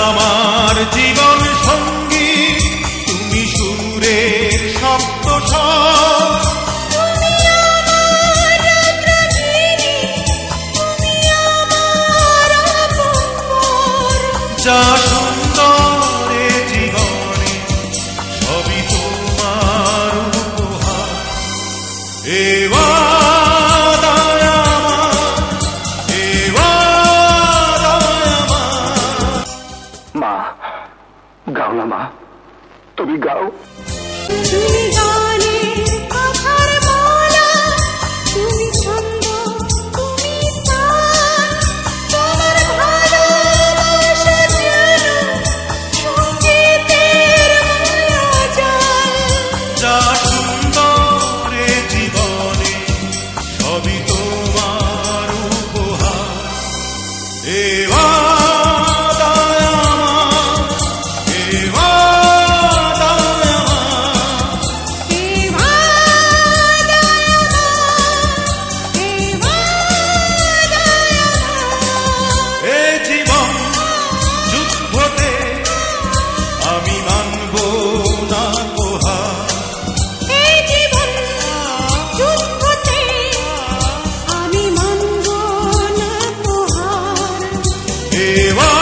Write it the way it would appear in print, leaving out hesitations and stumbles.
আমার জীবন সঙ্গী তুমি সুরের সপ্তস্বর, যা সুন্দর এ জীবনে সবই তোমার উপহার। এ মা, গাও না মা, তুমি গাও। তুমি গানের কথার মালা, তুমি ছন্দ, তুমি তার, তোমার ভালোবাসা যেন সঙ্গীতের মায়াজাল। যা সুন্দর এ জীবনে সবই তোমার উপহার। এ আমি মানব না পোহার।